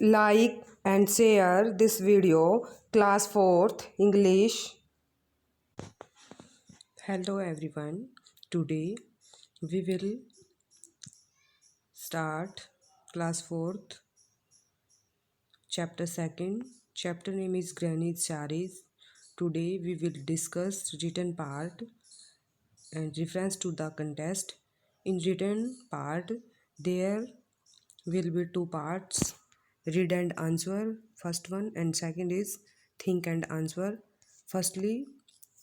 Like and share this video. Class 4th English. Hello everyone. Today we will start class 4th chapter 2nd. Chapter name is Granny's Saris. Today we will discuss written part and reference to the contest. In written part there will be two parts, read and answer first one, and second is think and answer. Firstly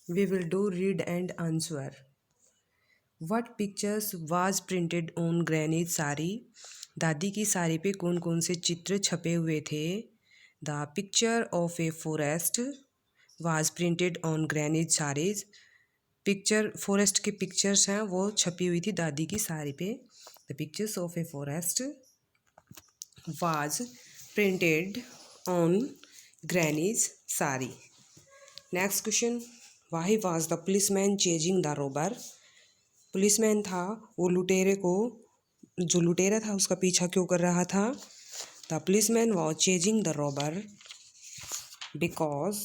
we will do read and answer. What pictures was printed on Granny's sari? दादी की साड़ी पे कौन कौन से चित्र छपे हुए थे? The picture of a forest was printed on Granny's sarees. Picture forest के पिक्चर्स हैं वो छपी हुई थी दादी की साड़ी पे. The pictures of a forest was printed on Granny's sari. Next question. Why was the policeman chasing the robber? Policeman था वो लुटेरे को, जो लुटेरा था उसका पीछा क्यों कर रहा था? The policeman was chasing the robber because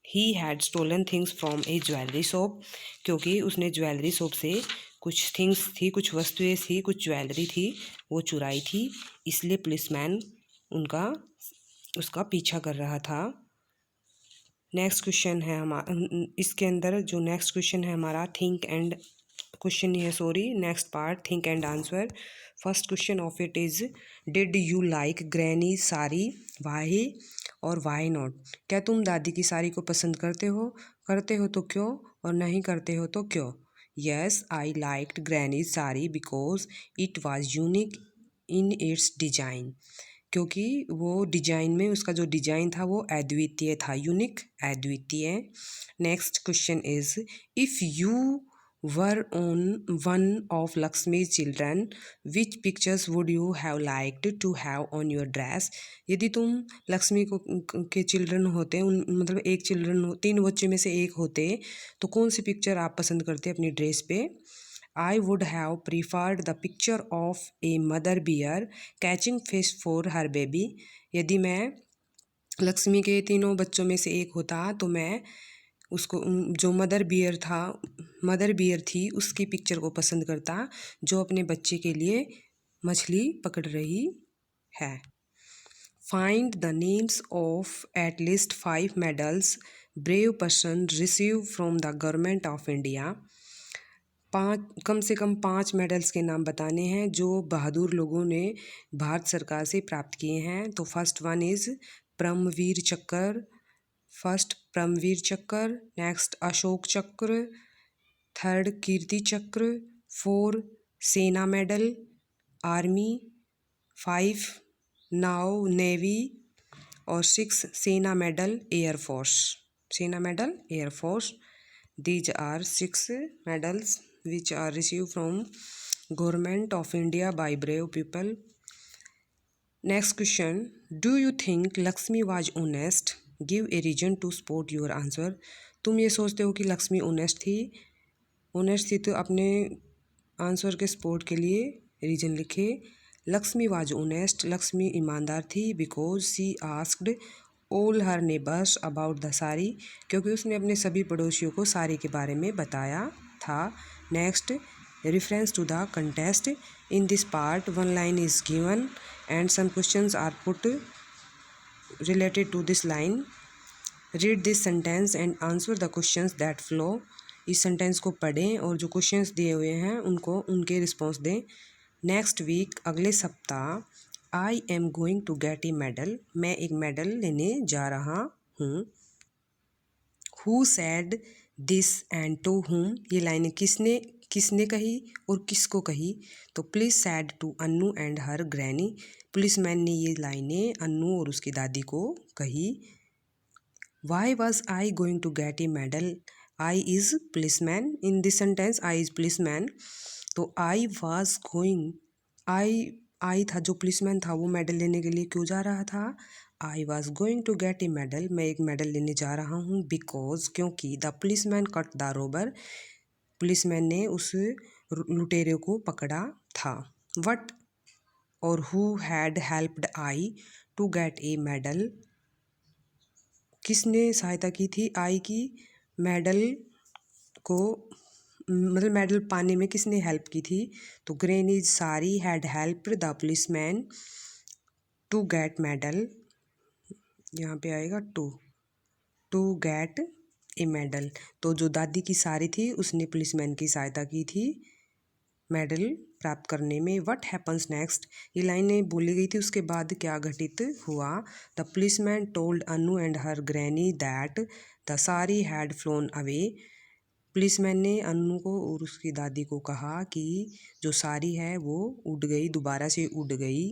he had stolen things from a jewellery shop. क्योंकि उसने ज्वेलरी शॉप से कुछ थिंग्स थी, कुछ वस्तुएं थी, कुछ ज्वेलरी थी, वो चुराई थी, इसलिए पुलिसमैन उसका पीछा कर रहा था. नेक्स्ट क्वेश्चन है इसके अंदर जो नेक्स्ट क्वेश्चन है हमारा थिंक एंड क्वेश्चन ही है, sorry, next part think and answer. First question of it is did you like granny sari? Why और वाई नॉट? क्या तुम दादी की साड़ी को पसंद करते हो तो क्यों, और नहीं करते हो तो क्यों? Yes I liked granny sari because it was unique in its design. क्योंकि वो डिजाइन में उसका जो डिजाइन था वो अद्वितीय था, यूनिक, अद्वितीय. Next question is if you were on one of Lakshmi's children, which pictures would you have liked to have on your dress? यदि तुम लक्ष्मी के चिल्ड्रन होते, मतलब एक चिल्ड्रन हो, तीन बच्चे में से एक होते, तो कौन सी पिक्चर आप पसंद करते अपनी ड्रेस पे? I would have preferred the picture of a mother bear catching fish for her baby. यदि मैं लक्ष्मी के तीनों बच्चों में से एक होता तो मैं उसको, जो मदर बियर थी उसकी पिक्चर को पसंद करता जो अपने बच्चे के लिए मछली पकड़ रही है. Find the names of at least 5 medals brave person receive from the government of India. कम से कम 5 मेडल्स के नाम बताने हैं जो बहादुर लोगों ने भारत सरकार से प्राप्त किए हैं. तो फर्स्ट वन इज़ परमवीर चक्र, नेक्स्ट अशोक चक्र, थर्ड कीर्ति चक्र, 4 सेना मेडल आर्मी, 5 नाव नेवी, और 6 सेना medal air force. These are 6 medals which are received from Government of India by brave people. Next question. Do you think Lakshmi was honest? Give a reason to support your answer. तुम ये सोचते हो कि Lakshmi honest थी तो अपने answer के support के लिए रीजन लिखे. लक्ष्मी वाज ऑनेस्ट, लक्ष्मी ईमानदार थी, because she asked all her neighbours about the sari, क्योंकि उसने अपने सभी पड़ोसियों को साड़ी के बारे में बताया था. Next reference to the contest. In this part 1 line is given and some questions are put related to this line. Read this sentence and answer the questions that follow. इस सेंटेंस को पढ़ें और जो क्वेश्चंस दिए हुए हैं उनके response दें. नेक्स्ट वीक, अगले सप्ताह, I am going to get a medal, मैं एक मेडल लेने जा रहा हूँ. Who said this and to whom, ये लाइनें किसने कही और किसको कही? तो please said to Annu and her granny, policeman ने ये लाइनें अन्नू और उसकी दादी को कही. Why was I going to get a medal? I is policeman. In this sentence I is policeman. तो आई वॉज गोइंग, आई था जो पुलिसमैन था वो मेडल लेने के लिए क्यों जा रहा था? I was going to get a medal, मैं एक मेडल लेने जा रहा हूँ, बिकॉज, क्योंकि the policeman cut the robber, policeman ने उस लुटेरे को पकड़ा था. वट और who had helped I to get a medal. किसने सहायता की थी आई की? मेडल को मतलब मेडल पाने में किसने हेल्प की थी? तो granny sari had helped the policeman to get medal, यहाँ पे आएगा टू गेट ए मेडल। तो जो दादी की सारी थी उसने पुलिसमैन की सहायता की थी मेडल प्राप्त करने में। व्हाट हैपन्स नेक्स्ट, ये लाइनें बोली गई थी, उसके बाद क्या घटित हुआ? The policeman told Anu and her granny that the सारी हैड फ्लोन अवे। पुलिसमैन ने अनु को और उसकी दादी को कहा कि जो सारी है वो उड़ गई, दोबारा से उड़ गई।